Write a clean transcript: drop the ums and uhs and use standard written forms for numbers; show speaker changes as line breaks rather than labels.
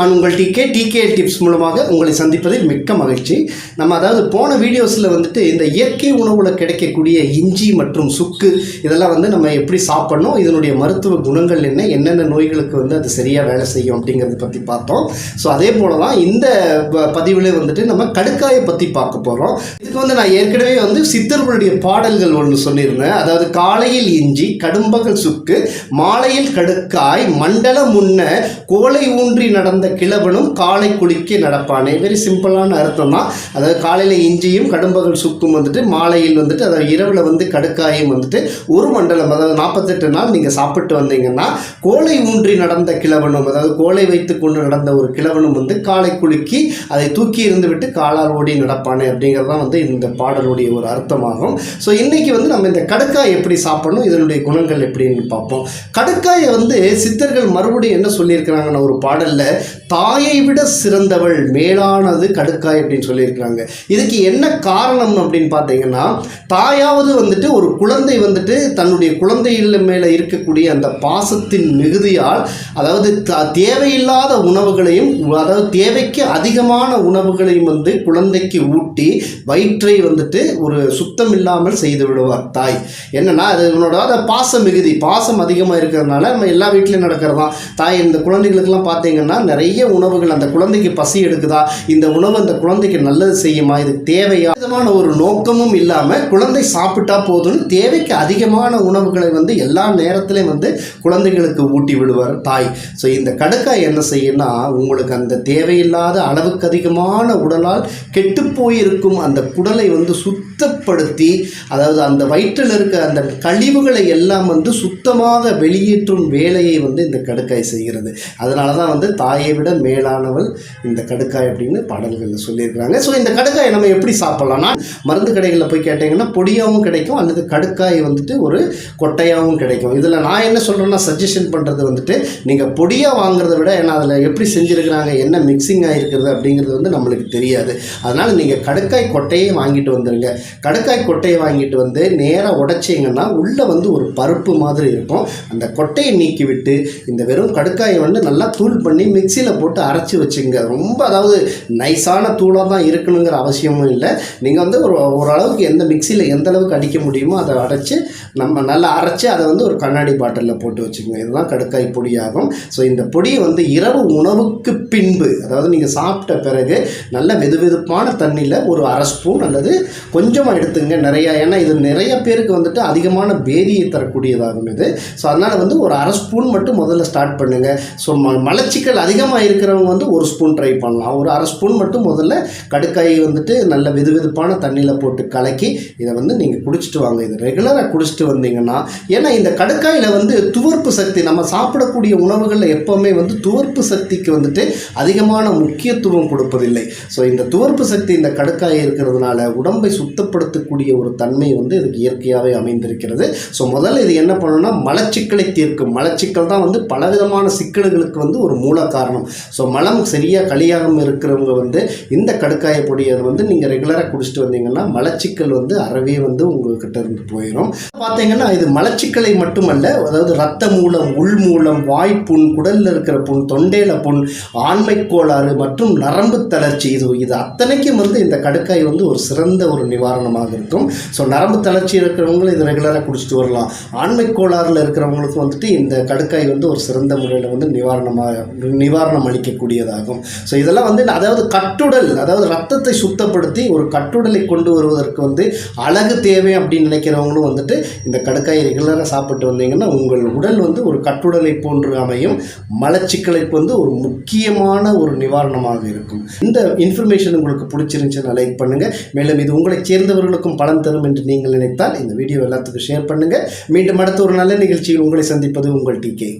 நான் உங்கள் டிகேஎல் மூலமாக உங்களை சந்திப்பதில் மிக்க மகிழ்ச்சி. நம்ம அதாவது போன வீடியோஸில் வந்துட்டு இந்த இயற்கை உணவுல கிடைக்கக்கூடிய இஞ்சி மற்றும் சுக்கு இதெல்லாம் வந்து நம்ம எப்படி சாப்பிடணும், இதனுடைய மருத்துவ குணங்கள் என்ன, என்னென்ன நோய்களுக்கு வந்து அது சரியாக வேலை செய்யும் அப்படிங்கிறத பற்றி பார்த்தோம். ஸோ அதே போல தான் இந்த பதிவில் வந்துட்டு நம்ம கடுக்காயை பற்றி பார்க்க போகிறோம். இதுக்கு வந்து நான் ஏற்கனவே வந்து சித்தர்களுடைய பாடல்கள் ஒன்று சொல்லியிருந்தேன். அதாவது காலையில் இஞ்சி, கடும்பகல் சுக்கு, மாலையில் கடுக்காய், மண்டல முன்ன கோலை ஊன்றி நடந்த கிழவனும் காலை குளிக்க நடப்பானே. வெரி சிம்பிளான அர்த்தம் தான். அதாவது காலையில் இஞ்சியும் கடும்பகல் சுக்கும் வந்துட்டு மாலையில் வந்துட்டு அதாவது இரவில் வந்து கடுக்காயும் வந்துட்டு ஒரு மண்டலம் அதாவது 48 நாள் நீங்கள் சாப்பிட்டு வந்தீங்கன்னா கோலை ஊன்றி நடந்த கிழவனும் அதாவது கோலை வைத்து கொண்டு நடந்த ஒரு கிழவனும் வந்து காலை குலுக்கி அதை தூக்கி இருந்து விட்டு காலால் ஓடி நடப்பானே அப்படிங்கிறதான் வந்து இந்த பாடலுடைய ஒரு அர்த்தமாகும். ஸோ இன்னைக்கு வந்து நம்ம இந்த கடுக்காய் எப்படி சாப்பிடணும், இதனுடைய குணங்கள் எப்படின்னு பார்ப்போம். கடுக்காயை வந்து சித்தர்கள் மறுபடியும் என்ன சொல்லியிருக்கிறாங்கன்னா ஒரு பாடல்ல தாயை விட சிறந்தவள் மேலானது கடுக்காய் அப்படின்னு சொல்லியிருக்கிறாங்க. இதுக்கு என்ன காரணம் அப்படின்னு பார்த்தீங்கன்னா, தாயாவது வந்துட்டு ஒரு குழந்தை வந்துட்டு தன்னுடைய குழந்தைகள் மேலே இருக்கக்கூடிய அந்த பாசத்தின் மிகுதியால் அதாவது தேவையில்லாத உணவுகளையும் அதாவது தேவைக்கு அதிகமான உணவுகளையும் வந்து குழந்தைக்கு ஊட்டி வயிற்றை வந்துட்டு ஒரு சுத்தம் இல்லாமல் செய்து விடுவார் தாய். என்னன்னா அது உன்னோட பாச மிகுதி, பாசம் அதிகமாக இருக்கிறதுனால நம்ம எல்லா வீட்லையும் நடக்கிறதான். தாய் இந்த குழந்தைகளுக்கெல்லாம் பார்த்தீங்கன்னா நிறைய உணவுகள் அந்த குழந்தைக்கு பசி எடுக்குதா, இந்த உணவு அந்த குழந்தைக்கு நல்லது செய்யுமா, இதுக்கு தேவையா விதமான ஒரு நோக்கமும் இல்லாமல் குழந்தை சாப்பிட்டா போதும்னு தேவைக்கு அதிகமான உணவுகளை வந்து எல்லா நேரத்திலையும் வந்து குழந்தைகளுக்கு ஊட்டி விடுவார் தாய். ஸோ இந்த கடுக்காய் என்ன செய்யும்னா உங்களுக்கு அந்த தேவையில்லாத அளவுக்கு அதிகமான உடலால் கெட்டு போயிருக்கும் அந்த குடலை வந்து சுத்தப்படுத்தி அதாவது அந்த வயிற்றில் இருக்க அந்த கழிவுகளை எல்லாம் வந்து சுத்தமாக வெளியேற்றும் வேலையை வந்து இந்த கடுக்காய் செய்கிறது. அதனால தான் வந்து தாயை விட மேலானவள் இந்த கடுக்காய் அப்படின்னு பாடல்களில் சொல்லியிருக்கிறாங்க. ஸோ இந்த கடுக்காயை நம்ம எப்படி சாப்பிட்லாம்னா மருந்து கடைகளில் போய் கேட்டிங்கன்னா பொடியாகவும் கிடைக்கும், அல்லது கடுக்காய் வந்துட்டு ஒரு கொட்டையாகவும் கிடைக்கும். இதில் நான் என்ன சொல்கிறேன்னா சஜஷன் பண்ணுறது வந்துட்டு நீங்கள் பொடியாக வாங்குறத விட ஏன்னா அதில் எப்படி செஞ்சுருக்கிறாங்க, என்ன மிக்சிங் ஆகிருக்கிறது அப்படிங்கிறது வந்து நம்மளுக்கு தெரியாது. அதனால் நீங்கள் கடுக்காய் கொட்டையை வாங்கிட்டு வந்துடுங்க. கடுக்காய் கொட்டையை வாங்கிட்டு வந்து நேராக உடைச்சிங்கன்னா உள்ளே வந்து ஒரு பருப்பு மாதிரி இருக்கும். அந்த கொட்டையை நீக்கி விட்டு இந்த வெறும் கடுக்காயை வந்து நல்லா தூள் பண்ணி மிக்சியில் போட்டு அரைச்சி வச்சுங்க. ரொம்ப அதாவது நைஸான தூளாக தான் இருக்கணுங்கிற அவசியமும் இல்லை. நீங்கள் வந்து ஓரளவுக்கு எந்த மிக்சியில் எந்த அளவுக்கு அடிக்க முடியுமோ அதை அரைச்சி நம்ம நல்லா அரைச்சி அதை வந்து ஒரு கண்ணாடி பாட்டிலில் போட்டு வச்சுக்கோங்க. இதுதான் கடுக்காய் பொடியாகும். ஸோ இந்த பொடியை வந்து இரவு உணவுக்கு பின்பு அதாவது நீங்கள் சாப்பிட்ட பிறகு நல்ல வெதுவெதுப்பான தண்ணியில் ஒரு அரை ஸ்பூன் அல்லது கொஞ்சமாக எடுத்துங்க நிறையா. ஏன்னா இது நிறைய பேருக்கு வந்துட்டு அதிகமான பேதியை தரக்கூடியதாகும் இது. ஸோ அதனால் வந்து ஒரு அரை ஸ்பூன் மட்டும் முதல்ல ஸ்டார்ட் பண்ணுங்கள். ஸோ மலச்சிக்கல் அதிகமாக இருக்கிறவங்க வந்து ஒரு ஸ்பூன் ட்ரை பண்ணலாம். ஒரு அரை ஸ்பூன் மட்டும் முதல்ல கடுக்காய் வந்துட்டு நல்ல வெதுவெதுப்பான தண்ணியில் போட்டு கலக்கி இதை வந்து நீங்கள் குடிச்சிட்டு வாங்க. இது ரெகுலராக குடிச்சிட்டு வந்தீங்கன்னா ஏன்னா இந்த கடுக்காயில் வந்து துவர்ப்பு சக்தி நம்ம சாப்பிடக்கூடிய உணவுகளில் எப்போவுமே வந்து துவர்ப்பு சக்திக்கு வந்துட்டு அதிகமான முக்கியத்துவம் கொடுப்பதில்லை. ஸோ இந்த துவர்ப்பு சக்தி இந்த கடுக்காய் இருக்கிறதுனால உடம்பை சுத்தப்படுத்தக்கூடிய ஒரு தன்மை வந்து இதுக்கு இயற்கையாகவே அமைந்திருக்கிறது. ஸோ முதல்ல இது என்ன பண்ணணும்னா மலச்சிக்கலை தீர்க்கும். மலச்சிக்கல் தான் வந்து பலவிதமான சிக்கல்களுக்கு வந்து ஒரு மூல காரணம். ஸோ மலம் சரியாக கழியாமல் இருக்கிறவங்க வந்து இந்த கடுக்காய பொடியை வந்து நீங்கள் ரெகுலராக குடிச்சிட்டு வந்தீங்கன்னா மலச்சிக்கல் வந்து அறவே வந்து உங்கள்கிட்ட இருந்து போயிடும். பார்த்தீங்கன்னா இது மலச்சிக்கலை மட்டுமல்ல, அதாவது ரத்த மூலம், உள் மூலம், வாய்ப்புண், குடலில் இருக்கிற புண், தொண்டையில் புண், ஆண்மை கோளாறு மற்றும் நரம்பு தளர்ச்சி இது அத்தனைக்கும் வந்து இந்த கடுக்காய் வந்து ஒரு சிறந்த ஒரு நிவாரணமாக இருக்கும். ஸோ நரம்பு தளர்ச்சி இருக்கிறவங்களும் இது ரெகுலராக குடிச்சிட்டு வரலாம். ஆண்மை கோளாறில் இருக்கிறவங்களுக்கு வந்துட்டு இந்த கடுக்காய் வந்து ஒரு சிறந்த முறையில் வந்து நிவாரணம் அளிக்கக்கூடியதாகும். ஸோ இதெல்லாம் வந்து அதாவது கட்டுடல் அதாவது ரத்தத்தை சுத்தப்படுத்தி ஒரு கட்டுடலை கொண்டு வருவதற்கு வந்து அழகு தேவை அப்படின்னு நினைக்கிறவங்களும் வந்துட்டு இந்த கடுக்காயை ரெகுலராக சாப்பிட்டு வந்தீங்கன்னா உங்கள் உடல் வந்து ஒரு கட்டுடலை போன்று அமையும். மலச்சிக்கலுக்கு வந்து ஒரு முக்கியமான ஒரு நிவாரணமாக இருக்கும். இந்த இன்ஃபர்மேஷன் உங்களுக்கு பிடிச்சிருந்துச்சுன்னா லைக் பண்ணுங்கள். மேலும் இது உங்களை சேர்ந்தவர்களுக்கும் பலன் தரும் என்று நீங்கள் நினைத்தால் இந்த வீடியோ எல்லாத்துக்கும் ஷேர் பண்ணுங்கள். மீண்டும் அடுத்த ஒரு நல்ல நிகழ்ச்சியில் உங்களை சந்திப்பது உங்கள் டிகே.